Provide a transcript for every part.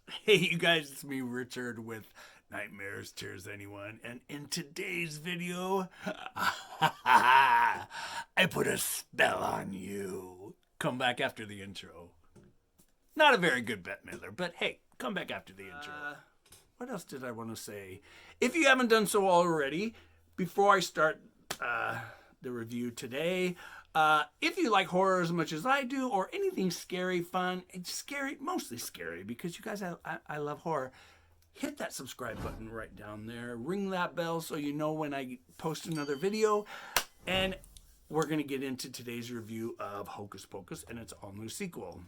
Hey, you guys, it's me, Richard, with Nightmares Tears Anyone. And in today's video, I put a spell on you. Come back after the intro. Not a very good Bette Midler, but hey, come back after the intro. What else did I want to say? If you haven't done so already, before I start the review today, if you like horror as much as I do, or anything scary, fun, it's scary, mostly scary, because you guys, I love horror, hit that subscribe button right down there. Ring that bell so you know when I post another video. And we're going to get into today's review of Hocus Pocus and its all-new sequel.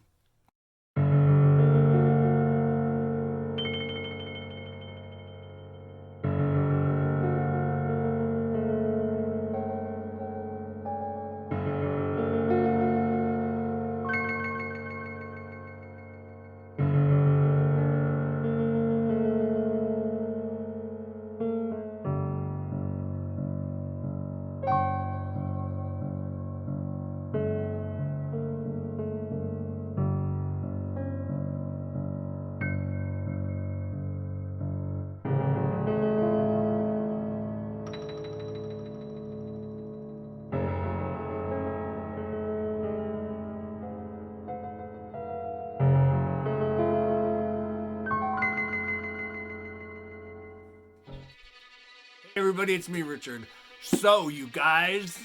Hey everybody, it's me, Richard. So, you guys,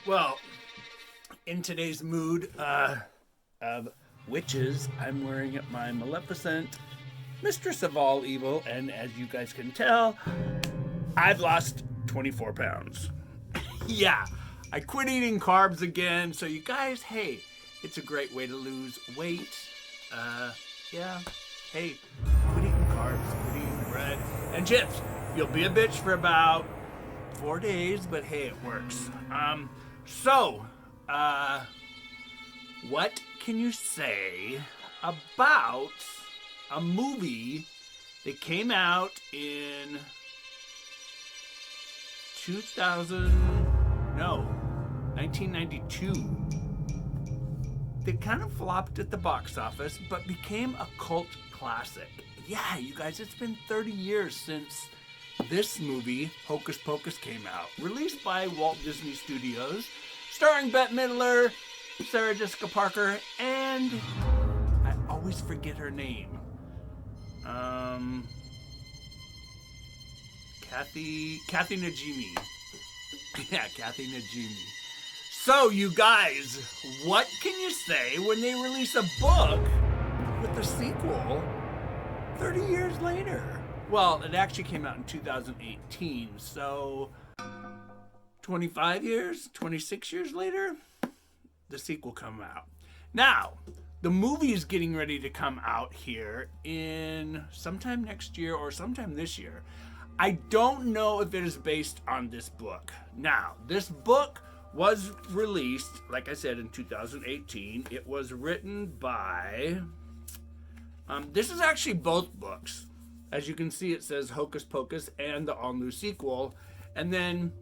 well, in today's mood of witches, I'm wearing my Maleficent, Mistress of All Evil, and as you guys can tell, I've lost 24 pounds. Yeah, I quit eating carbs again, so you guys, hey, it's a great way to lose weight. Yeah, hey, quit eating carbs, quit eating bread and chips. You'll be a bitch for about 4 days, but hey, it works. What can you say about a movie that came out in 1992? That kind of flopped at the box office, but became a cult classic. Yeah, you guys, it's been 30 years since this movie, Hocus Pocus, came out. Released by Walt Disney Studios, starring Bette Midler, Sarah Jessica Parker, and I always forget her name. Kathy Najimy. Yeah, Kathy Najimy. So, you guys, what can you say when they release a book with a sequel 30 years later? Well, it actually came out in 2018, so 25 years, 26 years later, the sequel come out. Now, the movie is getting ready to come out here in sometime next year or sometime this year. I don't know if it is based on this book. Now, this book was released, like I said, in 2018. It was written by... this is actually both books. As you can see, it says Hocus Pocus and the all-new sequel. And then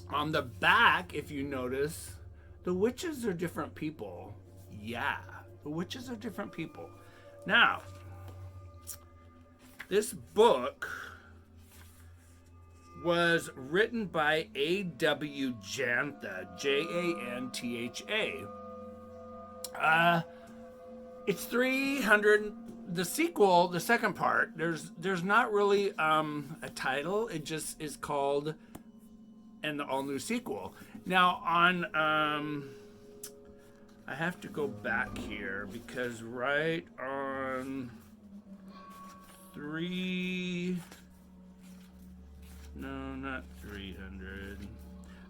on the back, if you notice, the witches are different people. Yeah, the witches are different people. Now, this book was written by A.W. Jantha, Jantha. It's 300. The sequel, the second part, there's not really a title. It just is called and the all new sequel. Now on I have to go back here because right on not 300.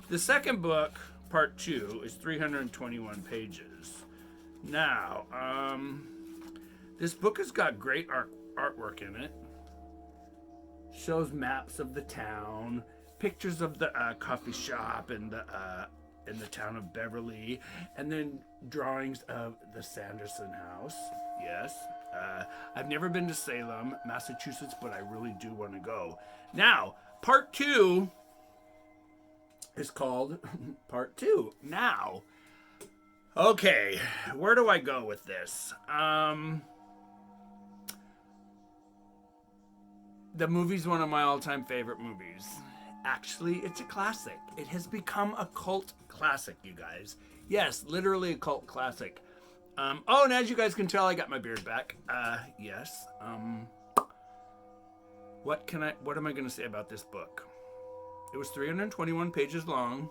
The second book, part 2, is 321 pages. Now, this book has got great artwork in it. Shows maps of the town, pictures of the coffee shop and the town of Beverly, and then drawings of the Sanderson house. Yes, I've never been to Salem, Massachusetts, but I really do want to go. Now, part 2 is called Part 2. Now, okay, where do I go with this? The movie's one of my all-time favorite movies. Actually, it's a classic. It has become a cult classic, you guys. Yes, literally a cult classic. Oh, and as you guys can tell, I got my beard back. Yes. What am I going to say about this book? It was 321 pages long.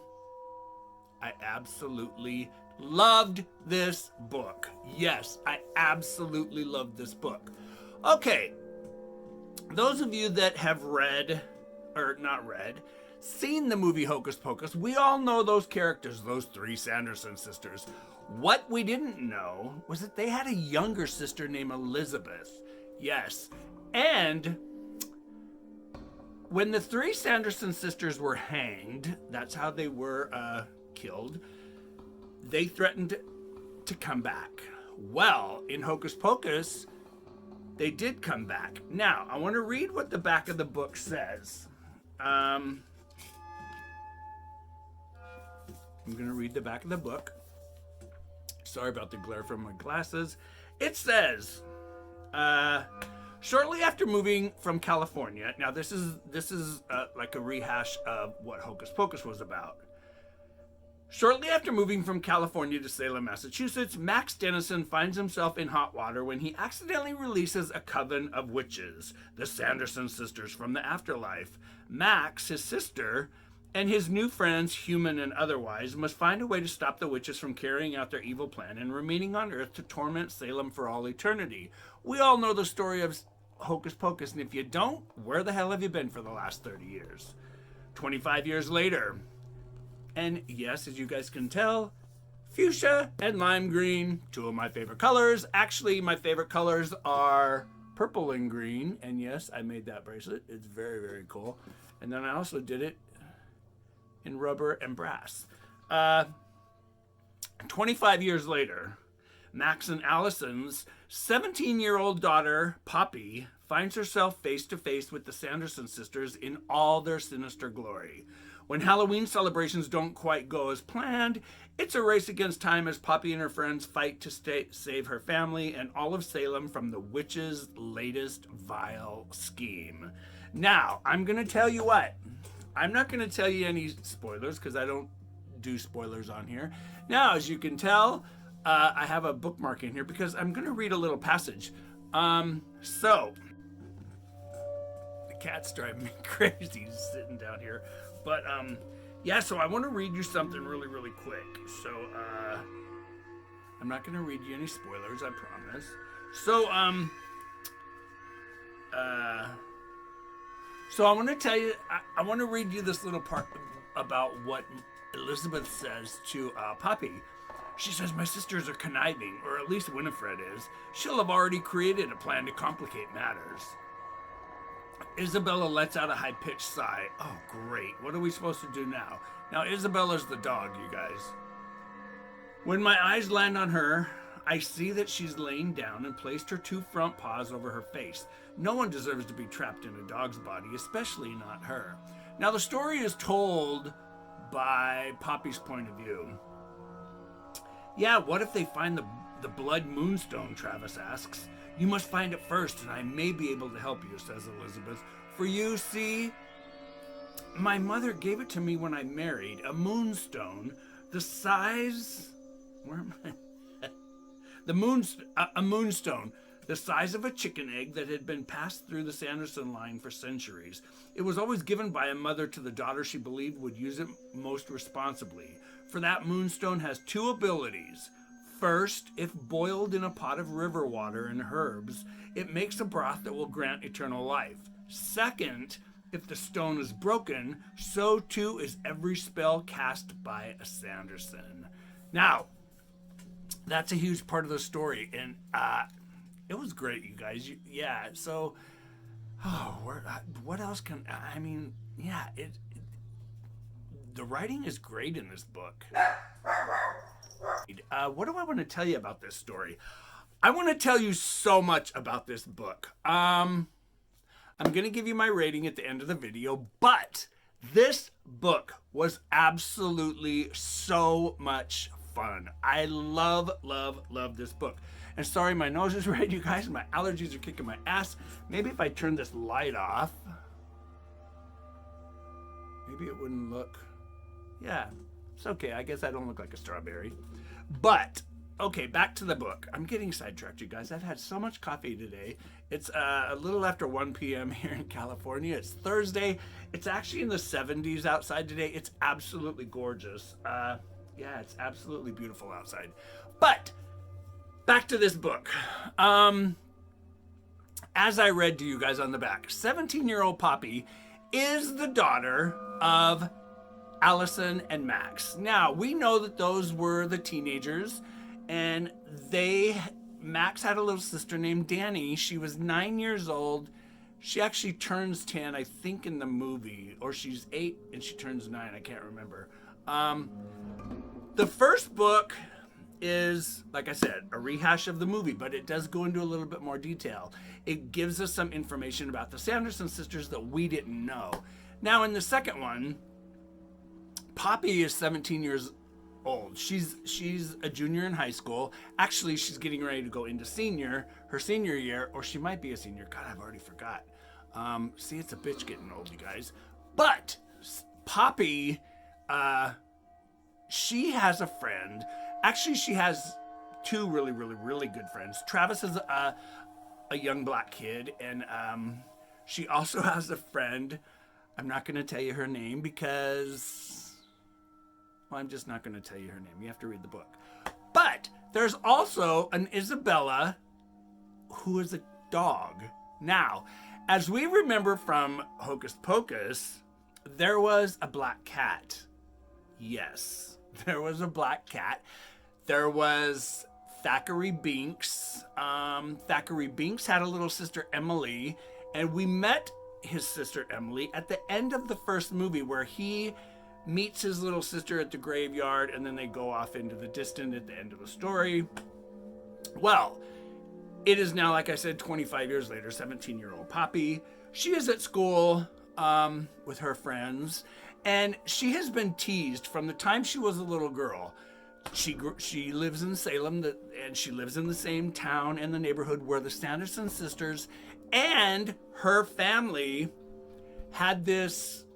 I absolutely loved this book. Yes, I absolutely loved this book. Okay. Those of you that have seen the movie Hocus Pocus, we all know those characters, those three Sanderson sisters. What we didn't know was that they had a younger sister named Elizabeth. Yes. And when the three Sanderson sisters were hanged, that's how they were killed, they threatened to come back. Well, in Hocus Pocus, they did come back. Now, I want to read what the back of the book says. I'm going to read the back of the book. Sorry about the glare from my glasses. It says, shortly after moving from California, now this is like a rehash of what Hocus Pocus was about. Shortly after moving from California to Salem, Massachusetts, Max Dennison finds himself in hot water when he accidentally releases a coven of witches, the Sanderson sisters from the afterlife. Max, his sister, and his new friends, human and otherwise, must find a way to stop the witches from carrying out their evil plan and remaining on Earth to torment Salem for all eternity. We all know the story of Hocus Pocus, and if you don't, where the hell have you been for the last 30 years? 25 years later. And yes, as you guys can tell, fuchsia and lime green, two of my favorite colors. Actually, my favorite colors are purple and green. And yes, I made that bracelet. It's very, very cool. And then I also did it in rubber and brass. 25 years later, Max and Allison's 17-year-old daughter, Poppy, finds herself face to face with the Sanderson sisters in all their sinister glory. When Halloween celebrations don't quite go as planned, it's a race against time as Poppy and her friends fight to save her family and all of Salem from the witch's latest vile scheme. Now, I'm going to tell you what. I'm not going to tell you any spoilers because I don't do spoilers on here. Now, as you can tell, I have a bookmark in here because I'm going to read a little passage. So, the cat's driving me crazy sitting down here. But, yeah, so I want to read you something really, really quick. So, I'm not going to read you any spoilers, I promise. So, so I want to tell you, I want to read you this little part about what Elizabeth says to Poppy. She says, my sisters are conniving, or at least Winifred is. She'll have already created a plan to complicate matters. Isabella lets out a high-pitched sigh. Oh, great. What are we supposed to do now? Now, Isabella's the dog, you guys. When my eyes land on her, I see that she's laying down and placed her two front paws over her face. No one deserves to be trapped in a dog's body, especially not her. Now, the story is told by Poppy's point of view. Yeah, what if they find the blood moonstone, Travis asks. You must find it first, and I may be able to help you, says Elizabeth. For you, see, my mother gave it to me when I married, a moonstone, the size... Where am I? A moonstone, the size of a chicken egg that had been passed through the Sanderson line for centuries. It was always given by a mother to the daughter she believed would use it most responsibly. For that moonstone has two abilities. First, if boiled in a pot of river water and herbs, it makes a broth that will grant eternal life. Second, if the stone is broken, so too is every spell cast by a Sanderson. Now, that's a huge part of the story, and it was great, you guys. Yeah, so, what else can, I mean, yeah, the writing is great in this book. What do I want to tell you about this story? I want to tell you so much about this book. I'm going to give you my rating at the end of the video, but this book was absolutely so much fun. I love this book. And sorry, my nose is red, you guys. My allergies are kicking my ass. Maybe if I turn this light off, maybe it wouldn't look. Yeah, it's okay. I guess I don't look like a strawberry. But, okay, back to the book. I'm getting sidetracked, you guys. I've had so much coffee today. It's a little after 1 p.m. here in California. It's Thursday. It's actually in the 70s outside today. It's absolutely gorgeous. Yeah, it's absolutely beautiful outside. But back to this book. As I read to you guys on the back, 17-year-old Poppy is the daughter of Allison and Max. Now, we know that those were the teenagers, and Max had a little sister named Danny. She was 9 years old. She actually turns 10, I think, in the movie, or she's 8 and she turns 9. I can't remember. The first book is, like I said, a rehash of the movie, but it does go into a little bit more detail. It gives us some information about the Sanderson sisters that we didn't know. Now, in the second one, Poppy is 17 years old. She's a junior in high school. Actually, she's getting ready to go into her senior year, or she might be a senior. God, I've already forgot. See, it's a bitch getting old, you guys. But Poppy, she has a friend. Actually, she has two really, really, really good friends. Travis is a young black kid, and she also has a friend. I'm not going to tell you her name because, well, I'm just not going to tell you her name. You have to read the book. But there's also an Isabella who is a dog. Now, as we remember from Hocus Pocus, there was a black cat. Yes, there was a black cat. There was Thackeray Binks. Thackeray Binks had a little sister, Emily, and we met his sister, Emily, at the end of the first movie where he meets his little sister at the graveyard, and then they go off into the distance at the end of the story. Well, it is now, like I said, 25 years later, 17-year-old Poppy. She is at school with her friends, and she has been teased from the time she was a little girl. She lives in Salem, and she lives in the same town and the neighborhood where the Sanderson sisters and her family had this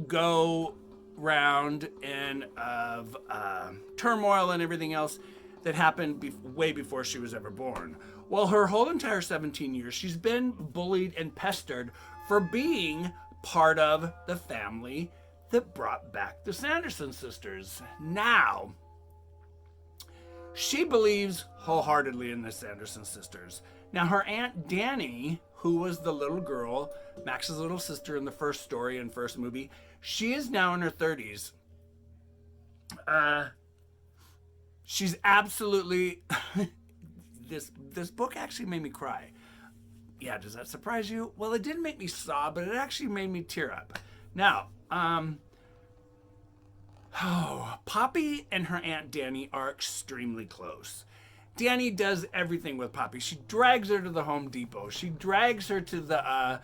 go round and of turmoil and everything else that happened way before she was ever born. Well, her whole entire 17 years, she's been bullied and pestered for being part of the family that brought back the Sanderson sisters. Now, she believes wholeheartedly in the Sanderson sisters. Now, her Aunt Danny, who was the little girl, Max's little sister in the first story and first movie, she is now in her 30s. She's absolutely... This book actually made me cry. Yeah, does that surprise you? Well, it didn't make me sob, but it actually made me tear up. Now, Poppy and her Aunt Danny are extremely close. Danny does everything with Poppy. She drags her to the Home Depot. She drags her to the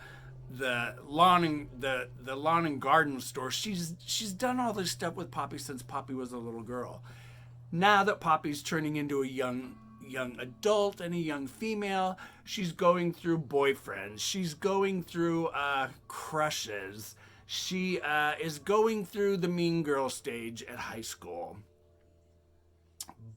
lawn and garden store. She's done all this stuff with Poppy since Poppy was a little girl. Now that Poppy's turning into a young adult and a young female, she's going through boyfriends. She's going through crushes. She is going through the mean girl stage at high school.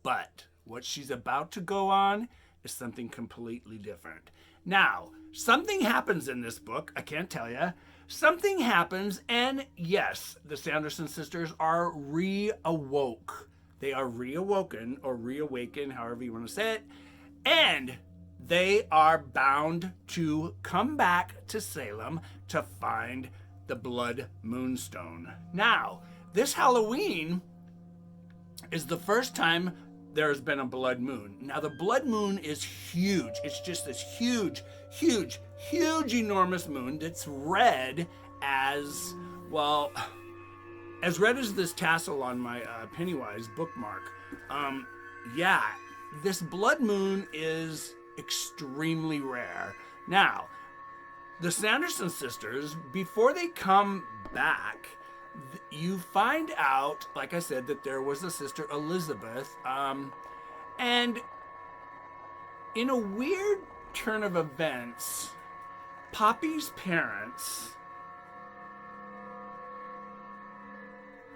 But what she's about to go on is something completely different. Now, something happens in this book. I can't tell you. Something happens, and yes, the Sanderson sisters are reawoke. They are reawoken, or reawakened, however you want to say it. And they are bound to come back to Salem to find the Blood Moonstone. Now, this Halloween is the first time there's been a blood moon. Now, the blood moon is huge. It's just this huge, enormous moon that's red as, well, as red as this tassel on my Pennywise bookmark. Yeah, this blood moon is extremely rare. Now, the Sanderson sisters, before they come back, you find out, like I said, that there was a sister, Elizabeth, and In a weird turn of events, Poppy's parents...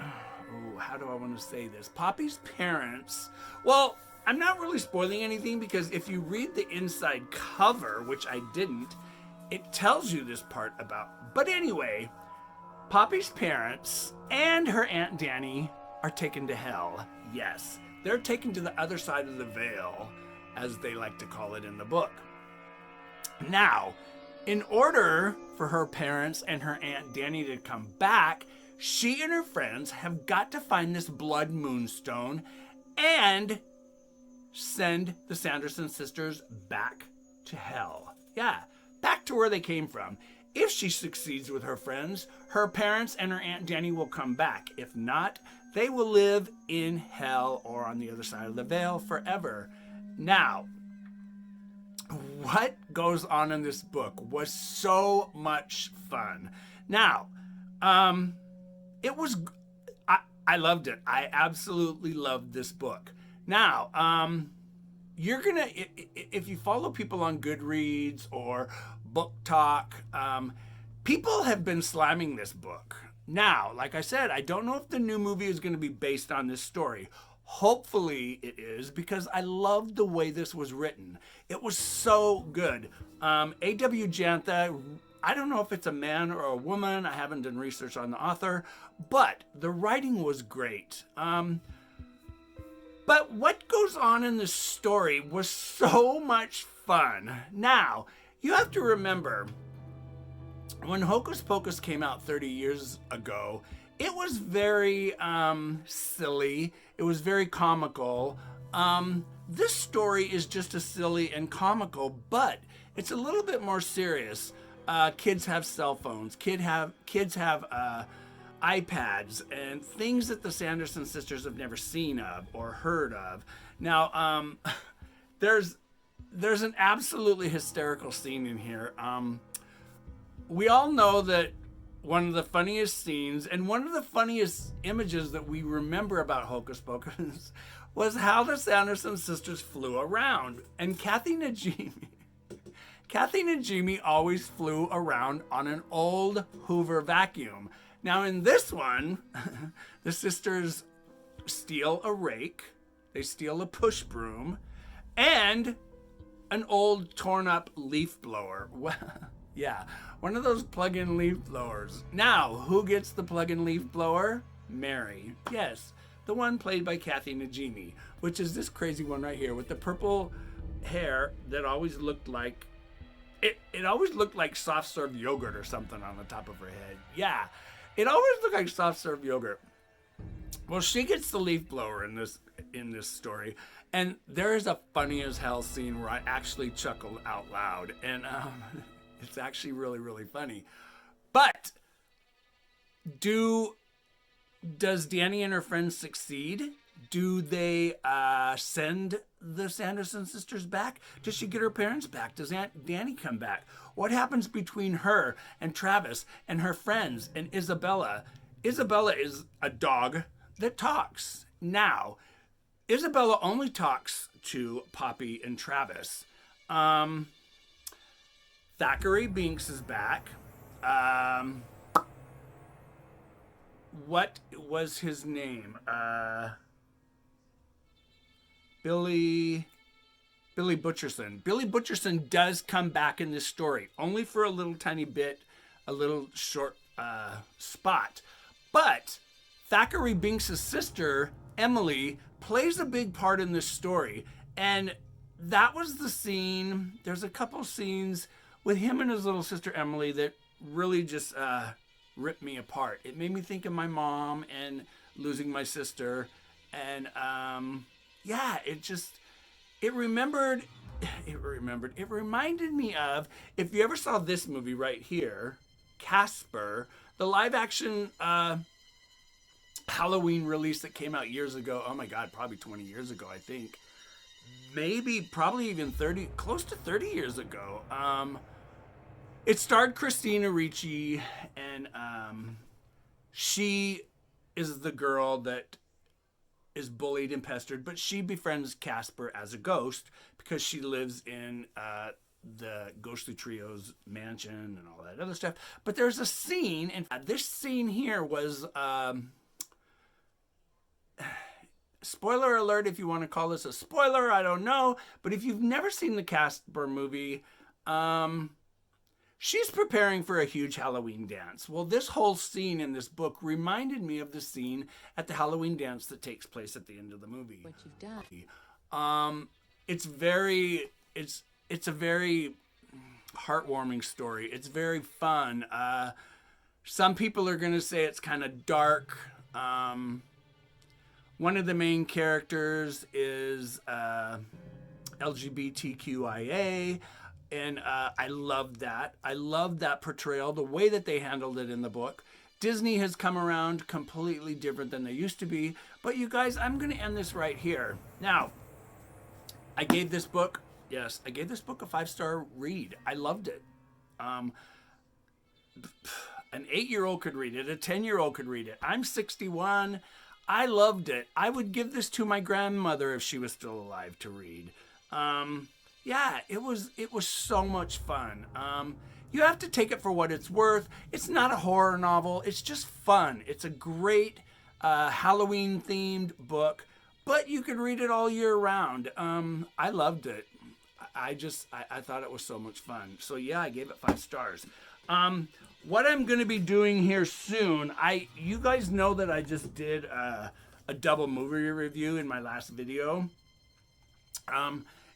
Oh, how do I want to say this? Poppy's parents... Well, I'm not really spoiling anything because if you read the inside cover, which I didn't, it tells you this part about... But anyway, Poppy's parents and her Aunt Danny are taken to hell. Yes, they're taken to the other side of the veil, as they like to call it in the book. Now, in order for her parents and her Aunt Danny to come back, she and her friends have got to find this blood moonstone and send the Sanderson sisters back to hell. Yeah, back to where they came from. If she succeeds with her friends, her parents and her Aunt Danny will come back. If not, they will live in hell or on the other side of the veil forever. Now, what goes on in this book was so much fun. Now, it was, I loved it. I absolutely loved this book. Now, you're gonna, if you follow people on Goodreads or Book Talk, people have been slamming this book. Now, like I said, I don't know if the new movie is going to be based on this story. Hopefully it is, because I loved the way this was written. It was so good. A.W. Jantha, I don't know if it's a man or a woman. I haven't done research on the author, but the writing was great. But what goes on in this story was so much fun. Now, you have to remember, when Hocus Pocus came out 30 years ago, it was very silly. It was very comical. This story is just as silly and comical, but it's a little bit more serious. Kids have cell phones. Kids have iPads and things that the Sanderson sisters have never seen of or heard of. Now, there's an absolutely hysterical scene in here. We all know that one of the funniest scenes and one of the funniest images that we remember about Hocus Pocus was how the Sanderson sisters flew around. And Kathy Najimy always flew around on an old Hoover vacuum. Now in this one, the sisters steal a rake, they steal a push broom, and an old torn up leaf blower. Yeah, one of those plug-in leaf blowers. Now, who gets the plug-in leaf blower? Mary. Yes, the one played by Kathy Najimy, which is this crazy one right here with the purple hair that always looked like, it always looked like soft serve yogurt or something on the top of her head. Yeah, it always looked like soft serve yogurt. Well, she gets the leaf blower in this story, and there is a funny as hell scene where I actually chuckled out loud, and it's actually really, really funny. But does Danny and her friends succeed? Do they send the Sanderson sisters back? Does she get her parents back? Does Aunt Danny come back? What happens between her and Travis and her friends and Isabella? Isabella is a dog that talks. Now, Isabella only talks to Poppy and Travis. Thackeray Binks is back. What was his name? Billy Butcherson. Billy Butcherson does come back in this story, only for a little tiny bit, a little short spot. But Thackeray Binks' sister, Emily, plays a big part in this story. And that was the scene. There's a couple scenes with him and his little sister, Emily, that really just ripped me apart. It made me think of my mom and losing my sister. And yeah, it reminded me of, if you ever saw this movie right here, Casper, the live action Halloween release that came out years ago. Oh my God, probably 20 years ago, I think. Probably even close to 30 years ago. It starred Christina Ricci, and she is the girl that is bullied and pestered, but she befriends Casper as a ghost. because she lives in the Ghostly Trio's mansion and all that other stuff. But there's a scene, and this scene here was, spoiler alert if you want to call this a spoiler, I don't know. But if you've never seen the Casper movie, she's preparing for a huge Halloween dance. Well, this whole scene in this book reminded me of the scene at the Halloween dance that takes place at the end of the movie. What you've done. It's a very heartwarming story. It's very fun. Some people are going to say it's kind of dark. One of the main characters is LGBTQIA, and I love that. I love that portrayal, the way that they handled it in the book. Disney has come around completely different than they used to be. But you guys, I'm going to end this right here. Now, I gave this book a 5-star read. I loved it. An 8-year-old could read it. A 10-year-old could read it. I'm 61. I loved it. I would give this to my grandmother if she was still alive to read. Yeah, it was so much fun. You have to take it for what it's worth. It's not a horror novel. It's just fun. It's a great Halloween-themed book, but you could read it all year round. I loved it. I thought it was so much fun. So yeah, I gave it 5 stars. What I'm going to be doing here soon, you guys know that I just did a double movie review in my last video.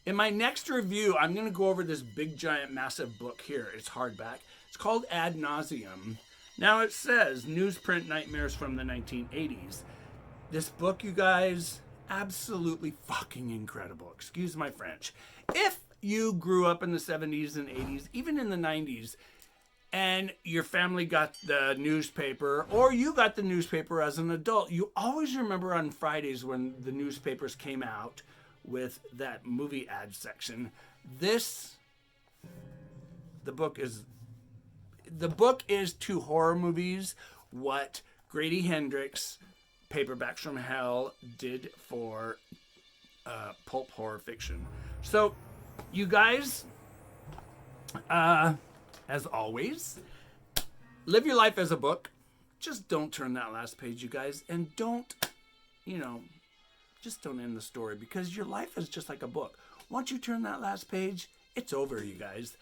In my next review, I'm going to go over this big, giant, massive book here. It's hardback. It's called Ad Nauseum. Now it says newsprint nightmares from the 1980s. This book, you guys, absolutely fucking incredible. Excuse my French. If you grew up in the 70s and 80s, even in the 90s, and your family got the newspaper, or you got the newspaper as an adult, you always remember on Fridays when the newspapers came out with that movie ad section. The book is to horror movies what Grady Hendrix, Paperbacks from Hell, did for pulp horror fiction. So, you guys, as always, live your life as a book. Just don't turn that last page, you guys, and just don't end the story, because your life is just like a book. Once you turn that last page, it's over, you guys.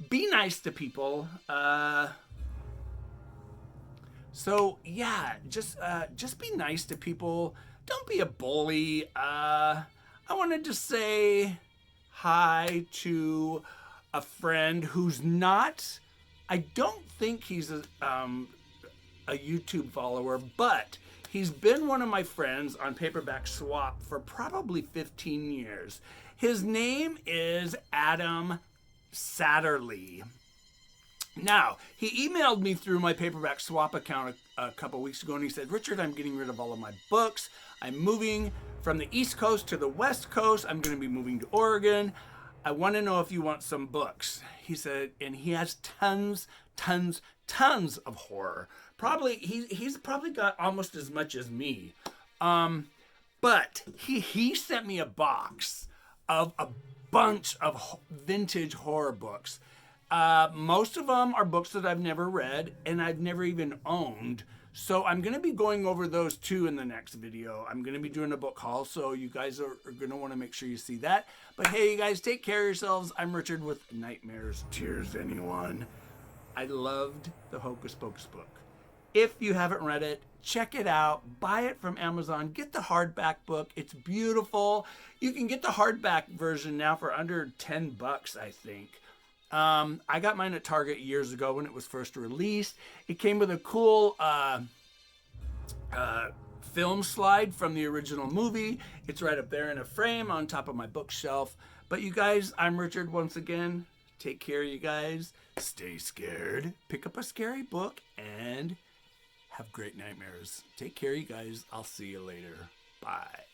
Be nice to people. So yeah, just be nice to people. Don't be a bully. I wanted to say hi to a friend who's not. I don't think he's a YouTube follower, but he's been one of my friends on Paperback Swap for probably 15 years. His name is Adam Satterley. Now, he emailed me through my Paperback Swap account a couple weeks ago, and he said, Richard, I'm getting rid of all of my books. I'm moving from the East Coast to the West Coast. I'm going to be moving to Oregon. I want to know if you want some books. He said, and he has tons of horror. Probably, he's probably got almost as much as me. But he sent me a box of a bunch of vintage horror books. Most of them are books that I've never read and I've never even owned. So I'm going to be going over those too in the next video. I'm going to be doing a book haul, so you guys are going to want to make sure you see that. But hey, you guys, take care of yourselves. I'm Richard with Nightmares, Tears, Anyone. I loved the Hocus Pocus book. If you haven't read it, check it out. Buy it from Amazon. Get the hardback book. It's beautiful. You can get the hardback version now for under $10, I think. I got mine at Target years ago when it was first released. It came with a cool film slide from the original movie. It's right up there in a frame on top of my bookshelf. But you guys, I'm Richard once again. Take care, you guys. Stay scared. Pick up a scary book and have great nightmares. Take care, you guys. I'll see you later. Bye.